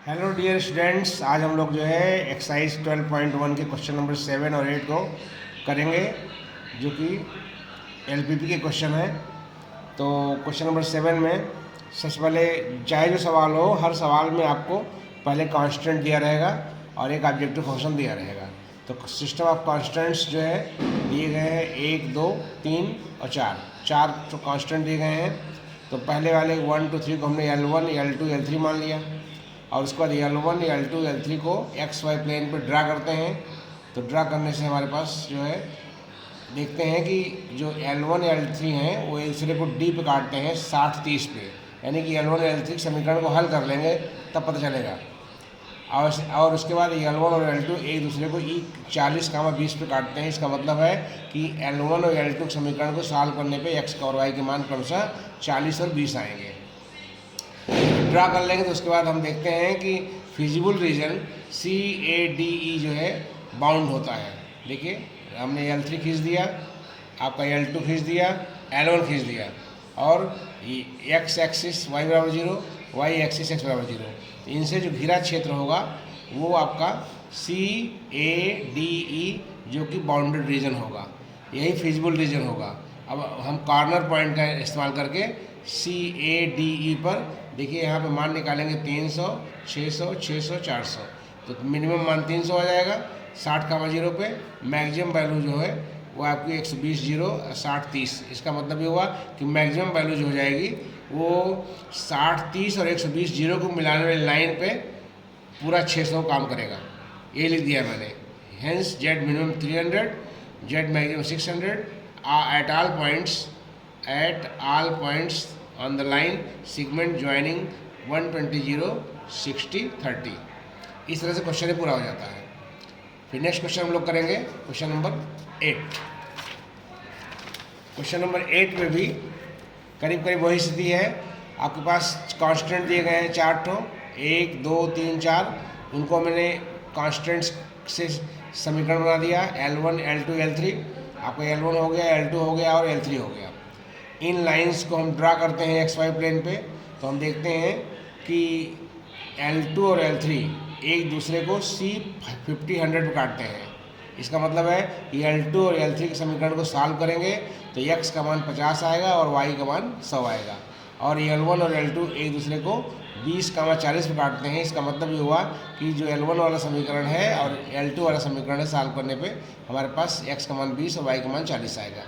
Hello dear students, आज हम लोग जो है एक्सरसाइज 12.1 के क्वेश्चन नंबर 7 और 8 को करेंगे, जो कि एलपीपी के क्वेश्चन है। तो क्वेश्चन नंबर 7 में सबसे पहले चाहे जो सवाल हो, हर सवाल में आपको पहले कांस्टेंट दिया रहेगा और एक ऑब्जेक्टिव फंक्शन दिया रहेगा। तो सिस्टम ऑफ कांस्टेंट्स जो है दिए गए हैं 1, 2, 3 और 4 जो कांस्टेंट दिए गए हैं। तो पहले वाले 1, 2, 3 को हमने L1, L2, L3 मान लिया और उसके बाद L1, L2, L3 को एक्स वाई प्लेन पर ड्रा करते हैं। तो ड्रा करने से हमारे पास जो है देखते हैं कि जो L1 L3 हैं वो एक दूसरे को डी पे काटते हैं 60-30 पे, यानी कि L1 L3 समीकरण को हल कर लेंगे तब पता चलेगा। और उसके बाद L1 और L2 एक दूसरे को 40, 20 पे काटते हैं। इसका मतलब है कि L1 और L2 समीकरण को सॉल्व करने पे x का और y के मान क्रमशः 40 और 20 आएंगे। ड्रा कर लेंगे तो उसके बाद हम देखते हैं कि फिजिबल रीजन CADE जो है बाउंड होता है। देखिए हमने L3 खींच दिया, आपका L2 खींच दिया, L1 खींच दिया और x एक्सिस y बराबर 0, y एक्सिस x बराबर 0। इनसे जो घिरा क्षेत्र होगा वो आपका CADE जो कि बाउंडेड रीजन होगा, यही फिजिबल रीजन होगा। अब हम कॉर्नर पॉइंट का इस्तेमाल करके CADE पर देखिए यहाँ पे मान निकालेंगे 300, 600, 600, 400। तो मिनिमम मान 300 आ जाएगा 60, 0 पे। मैक्सिमम वैल्यू जो है वो आपकी 120, 0, 60, 30। इसका मतलब ये हुआ कि मैक्सिमम वैल्यू जो हो जाएगी वो 60, 30 और 120 0 को मिलाने वाली लाइन पे पूरा 600 काम करेगा। ये लिख दिया मैंने। Hence Z minimum 300, Z maximum 600 at all points on the line segment joining 120, 0, 60, 30। इस तरह से क्वेश्चन पूरा हो जाता है। फिर नेक्स्ट क्वेश्चन हम लोग करेंगे क्वेश्चन नंबर 8। क्वेश्चन नंबर 8 में भी करीब करीब वही स्थिति है। आपके पास कांस्टेंट दिए गए हैं 4 ठो, 1, 2, 3, 4। उनको मैंने कांस्टेंट्स से समीकरण बना दिया L1, L2, L3। आपका L1 हो गया, L2 हो गया और L3 हो गया। इन लाइंस को हम ड्रा करते हैं एक्स वाई प्लेन पे। तो हम देखते हैं कि L2 और L3 एक दूसरे को C50, 100 पे काटते हैं। इसका मतलब है कि L2 और L3 के समीकरण को सॉल्व करेंगे तो x का मान 50 आएगा और y का मान 100 आएगा। और L1 और L2 एक दूसरे को 20, 40 पे काटते हैं। इसका मतलब ये हुआ कि जो L1 वाला समीकरण है और L2 वाला समीकरण है, सॉल्व करने पे हमारे पास x का मान 20 और y का मान 40 आएगा।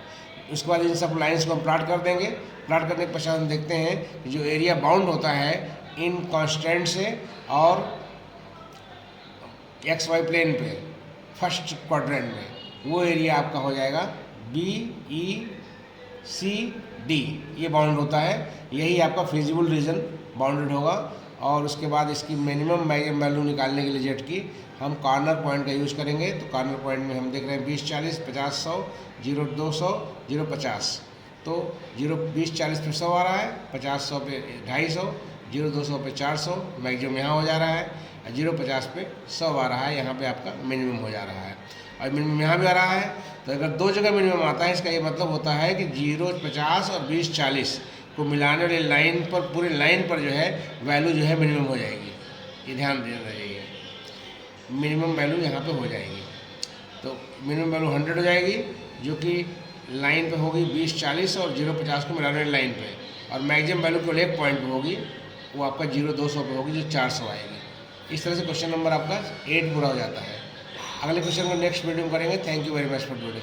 उसके बाद इन सब लाइंस को हम प्लॉट कर देंगे। प्लॉट करने के पश्चात हम देखते हैं कि जो एरिया बाउंड होता है इन कांस्टेंट से और एक्स वाई प्लेन पे फर्स्ट क्वाड्रेंट में, वो एरिया आपका हो जाएगा BECD। ये बाउंड होता है, यही आपका फिजिबल रीजन बाउंडेड होगा। और उसके बाद इसकी मिनिमम मैक्सिमम वैल्यू निकालने के लिए जेड की हम कॉर्नर पॉइंट का यूज़ करेंगे। तो कॉर्नर पॉइंट में हम देख रहे हैं 20, 40, 50, 100, 0, 200, 0, 50। तो 0, 20, 40 पे 100 आ रहा है, 50, 100 पे 250, 0, 200 पे 400, मैक्सिमम यहाँ हो जा रहा है, 0, 50 पे 100 आ रहा है, यहाँ पे आपका मिनिमम हो जा रहा है और मिनिमम यहाँ भी आ रहा है। तो अगर दो जगह मिनिमम आता है, इसका ये मतलब होता है कि 0, 50 और 20, 40 को मिलाने वाली लाइन पर, पूरी लाइन पर जो है वैल्यू जो है मिनिमम हो जाएगी। ये ध्यान देना चाहिए, मिनिमम वैल्यू यहाँ पे हो जाएगी। तो मिनिमम वैल्यू 100 हो जाएगी जो कि लाइन पे होगी 20, 40 और 0, 50 को मिलाने वाली लाइन पे। और मैक्सिमम वैल्यू केवल एक पॉइंट पे होगी, वो आपका 0, 200 पे होगी, जो 400 आएगी। इस तरह से क्वेश्चन नंबर आपका 8 पूरा हो जाता है। अगले क्वेश्चन को नेक्स्ट वीडियो में करेंगे। Thank you very much for today.